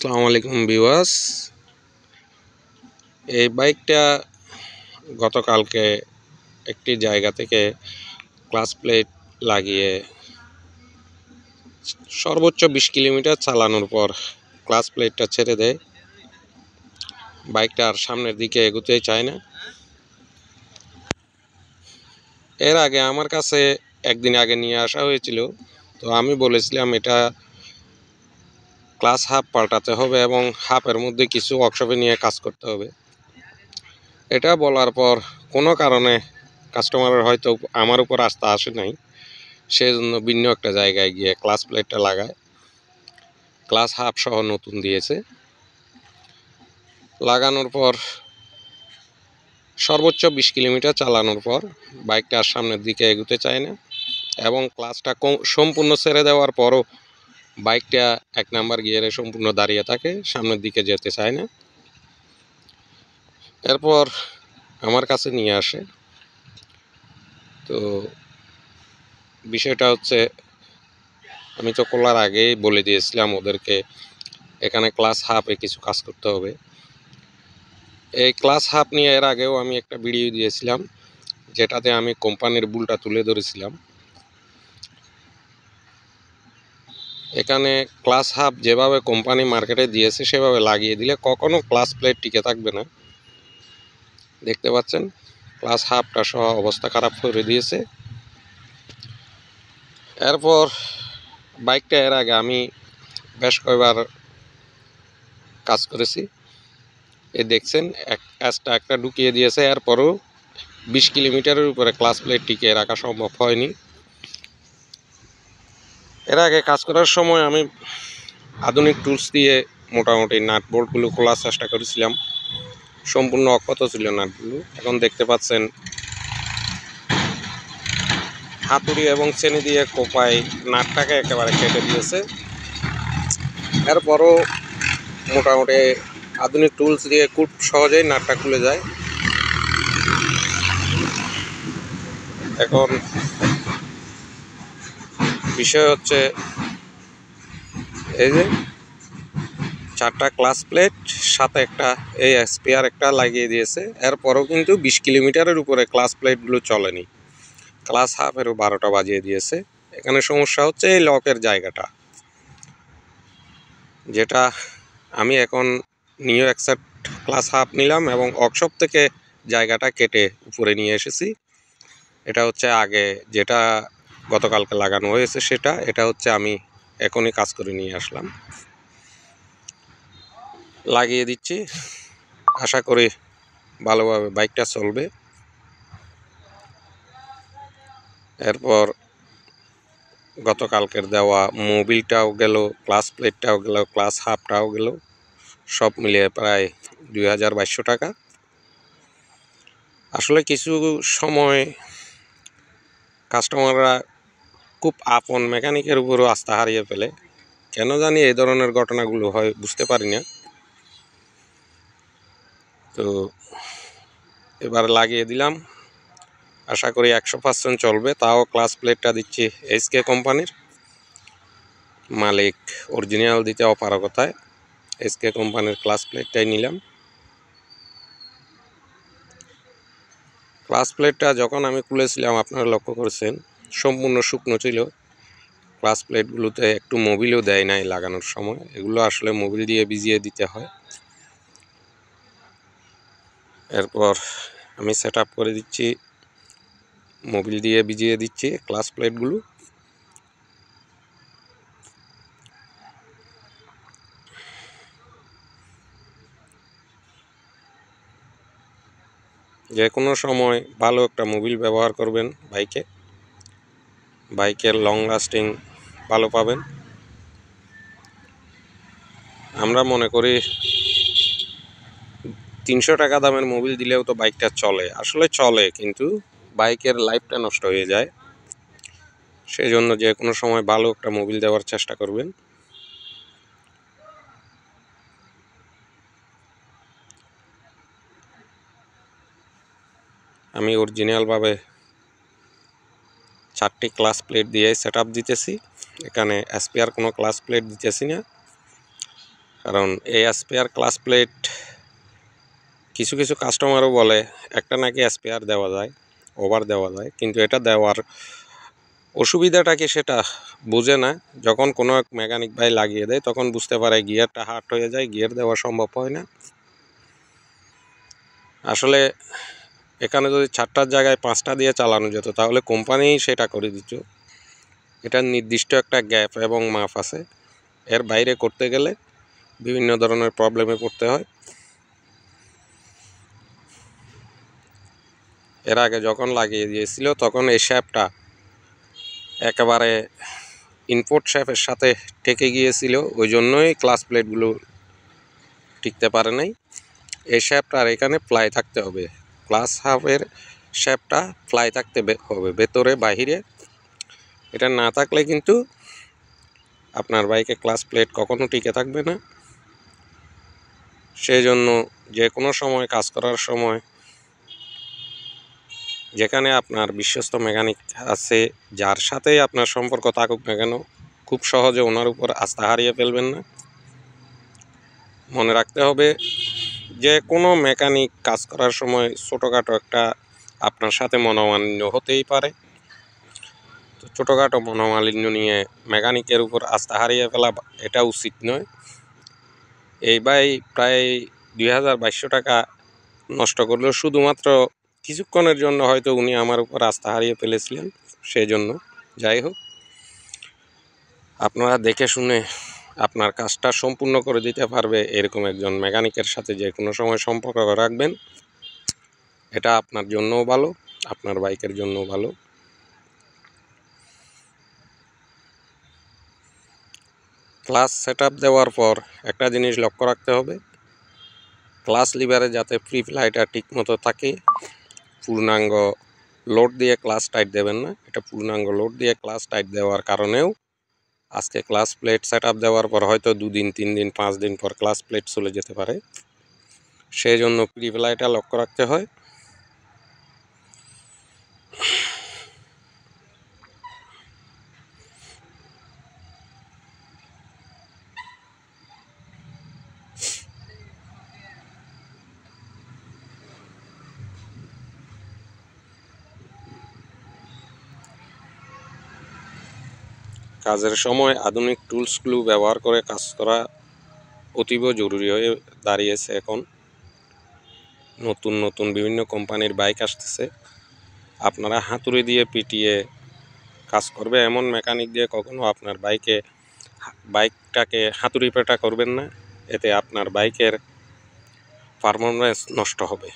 আসসালামু আলাইকুম ভিউয়ার্স। এই বাইকটা গতকালকে একটি জায়গা থেকে ক্লাচ প্লেট লাগিয়ে সর্বোচ্চ 20 কিলোমিটার চালানোর পর ক্লাচ প্লেটটা ছেড়ে দেয়। বাইকটা আর সামনের দিকে এগোতেই চায় না। এর আগে আমার কাছে একদিন আগে নিয়ে আসা হয়েছিল, তো আমি বলেছিলাম এটা ক্লাচ হাফ পাল্টাতে হবে এবং হাফের মধ্যে কিছু ওয়ার্কশপে নিয়ে কাজ করতে হবে। এটা বলার পর কোনো কারণে কাস্টমারের হয়তো আমার উপর আস্থা আসে নাই, সেজন্য ভিন্ন একটা জায়গায় গিয়ে ক্লাচ প্লেটটা লাগায়। ক্লাচ হাফ সহ নতুন দিয়েছে। লাগানোর পর সর্বোচ্চ 20 কিলোমিটার চালানোর পর বাইকটা আর সামনের দিকে এগোতে চায় না এবং ক্লাচটা সম্পূর্ণ ছেড়ে দেওয়ার পরও বাইকটা 1 নাম্বার গিয়ারে সম্পূর্ণ দাঁড়িয়ে থাকে, সামনের দিকে যেতে চায় না। এরপর আমার কাছে নিয়ে আসে। তো বিষয়টা হচ্ছে, আমি তো খোলার আগেই বলে দিয়েছিলাম ওদেরকে এখানে ক্লাচ হাফে কিছু কাজ করতে হবে। এই ক্লাচ হাফ নিয়ে এর আগেও আমি একটা ভিডিও দিয়েছিলাম, যেটাতে আমি কোম্পানির ভুলটা তুলে ধরেছিলাম। এখানে ক্লাচ হাফ যেভাবে কোম্পানি মার্কেটে দিয়েছে সেভাবে লাগিয়ে দিলে কখনো ক্লাচ প্লেট টিকে থাকবে না। দেখতে পাচ্ছেন ক্লাচ হাফটা সহ অবস্থা খারাপ করে দিয়েছে। এরপর বাইকটা এর আগে আমি বেশ কয়েকবার কাজ করেছি। এ দেখছেন একটা ঢুকিয়ে দিয়েছে, এরপরও 20 কিলোমিটারের উপরে ক্লাচ প্লেট টিকিয়ে রাখা সম্ভব হয়নি। এর আগে কাজ করার সময় আমি আধুনিক টুলস দিয়ে মোটামুটি নাট বোল্টগুলো খোলার চেষ্টা করেছিলাম। সম্পূর্ণ অক্ষত ছিল নাটগুলো। এখন দেখতে পাচ্ছেন হাতুড়ি এবং চেনি দিয়ে কোপায় নাটটাকে একেবারে কেটে দিয়েছে। এরপরও মোটামুটি আধুনিক টুলস দিয়ে খুব সহজেই নাটটা খুলে যায়। এখন বিষয় হচ্ছে এই যে 4টা ক্লাচ প্লেট সাথে একটা এই স্পেয়ার একটা লাগিয়ে দিয়েছে। এরপরও কিন্তু 20 কিলোমিটারের উপরে ক্লাচ প্লেটগুলো চলেনি। ক্লাচ হাফেরও 12টা বাজিয়ে দিয়েছে। এখানে সমস্যা হচ্ছে এই লকের জায়গাটা, যেটা আমি এখন নিউ অ্যাকসেপ্ট ক্লাচ হাফ নিলাম এবং ওয়ার্কশপ থেকে জায়গাটা কেটে উপরে নিয়ে এসেছি। এটা হচ্ছে আগে যেটা গতকালকে লাগানো হয়েছে সেটা, এটা হচ্ছে আমি এখনই কাজ করে নিয়ে আসলাম। লাগিয়ে দিচ্ছি, আশা করি ভালোভাবে বাইকটা চলবে। এরপর গতকালকের দেওয়া মোবিলটাও গেল, ক্লাচ প্লেটটাও গেল, ক্লাচ হাফটাও গেল, সব মিলিয়ে প্রায় 2200 টাকা। আসলে কিছু সময় কাস্টমাররা খুব আপন মেকানিকের উপরও আস্থা হারিয়ে ফেলে। কেন জানি এই ধরনের ঘটনাগুলো হয় বুঝতে পারি না। তো এবার লাগিয়ে দিলাম, আশা করি 100% চলবে। তাও ক্লাচ প্লেটটা দিচ্ছি এইচকে কোম্পানির, মালিক অরিজিনাল দিতে অপারগতায় এইচকে কোম্পানির ক্লাচ প্লেটটাই নিলাম। ক্লাচ প্লেটটা যখন আমি খুলেছিলাম আপনারা লক্ষ্য করেছেন সম্পূর্ণ শুকনো ছিল। ক্লাচ প্লেটগুলোতে একটু মোবিলও দেয় নাই লাগানোর সময়, এগুলো আসলে মোবিল দিয়ে ভিজিয়ে দিতে হয়। এরপর আমি সেট আপ করে দিচ্ছি, মোবিল দিয়ে ভিজিয়ে দিচ্ছি ক্লাচ প্লেটগুলো। যে কোনো সময় ভালো একটা মোবিল ব্যবহার করবেন বাইকের লং লাস্টিং ভালো পাবেন। আমরা মনে করি 300 টাকা দামের মোবিল দিলেও তো বাইকটা চলে, আসলে চলে, কিন্তু বাইকের লাইফটা নষ্ট হয়ে যায়। সেই জন্য যে কোনো সময় ভালো একটা মোবিল দেওয়ার চেষ্টা করবেন। আমি অরিজিনালভাবে 4টি ক্লাচ প্লেট দিয়ে সেট আপ দিতেছি, এখানে স্পেয়ার কোনো ক্লাচ প্লেট দিতেছি না, কারণ এই স্পেয়ার ক্লাস প্লেট কিছু কিছু কাস্টমারও বলে একটা নাকি স্পেয়ার দেওয়া যায়, ওভার দেওয়া যায়, কিন্তু এটা দেওয়ার অসুবিধাটা কি সেটা বুঝে না। যখন কোনো এক মেকানিক ভাই লাগিয়ে দেয় তখন বুঝতে পারে গিয়ারটা হার্ড হয়ে যায়, গিয়ার দেওয়া সম্ভব হয় না। আসলে এখানে যদি 4টার জায়গায় 5টা দিয়ে চালানো যেত তাহলে কোম্পানি সেটা করে দিত। এটার নির্দিষ্ট একটা গ্যাপ এবং মাপ আছে, এর বাইরে করতে গেলে বিভিন্ন ধরনের প্রবলেমে পড়তে হয়। এর আগে যখন লাগিয়ে দিয়েছিল তখন এই শ্যাপটা একেবারে ইনপুট শ্যাপের সাথে ঠেকে গিয়েছিল, ওই জন্যই ক্লাস প্লেটগুলো টিকতে পারে নাই। এই শ্যাপটার এখানে প্লাই থাকতে হবে, ক্লাস হাফের শ্যাপটা প্লাই থাকতে হবে ভেতরে বাহিরে। এটা না থাকলে কিন্তু আপনার বাইকে ক্লাস প্লেট কখনো টিকে থাকবে না। সেই জন্য যে কোনো সময় কাজ করার সময় যেখানে আপনার বিশ্বস্ত মেকানিক আছে, যার সাথেই আপনার সম্পর্ক থাকুক না কেন, খুব সহজে ওনার উপর আস্থা হারিয়ে ফেলবেন না। মনে রাখতে হবে যে কোনো মেকানিক কাজ করার সময় ছোটোখাটো একটা আপনার সাথে মনোমালিন্য হতেই পারে। তো ছোটোখাটো মনোমালিন্য নিয়ে মেকানিকের উপর আস্থা হারিয়ে ফেলা এটা উচিত নয়। এই ভাই প্রায় 2200 টাকা নষ্ট করলেও শুধুমাত্র কিছুক্ষণের জন্য হয়তো উনি আমার উপর আস্থা হারিয়ে ফেলেছিলেন, সেই জন্য। যাই হোক, আপনারা দেখে শুনে আপনার কাজটা সম্পূর্ণ করে দিতে পারবে এরকম একজন মেকানিকের সাথে যে কোনো সময় সম্পর্ক রাখবেন। এটা আপনার জন্যও ভালো, আপনার বাইকের জন্যও ভালো। ক্লাস সেটআপ দেওয়ার পর একটা জিনিস লক্ষ্য রাখতে হবে, ক্লাস লিভারে যাতে ফ্রি ফ্লাইটা ঠিকমতো থাকে। পূর্ণাঙ্গ লোড দিয়ে ক্লাস টাইট দেবেন না, এটা পূর্ণাঙ্গ লোড দিয়ে ক্লাস টাইট দেওয়ার কারণেও আজকে ক্লাস প্লেট সেটআপ দেওয়ার পর হয়তো 2 দিন 3 দিন 5 দিন পর ক্লাস প্লেট চলে যেতে পারে। সেই জন্য ফ্রি ফ্লাইটা লক্ষ্য রাখতে হয়। কাজের সময় আধুনিক টুলসগুলো ব্যবহার করে কাজ করা অতীব জরুরি হয়ে দাঁড়িয়েছে। এখন নতুন নতুন বিভিন্ন কোম্পানির বাইক আসতেছে, আপনারা হাতুড়ি দিয়ে পিটিয়ে কাজ করবে এমন মেকানিক দিয়ে কখনো আপনার বাইকটাকে হাতুড়ি পেটা করবেন না, এতে আপনার বাইকের পারফরম্যান্স নষ্ট হবে।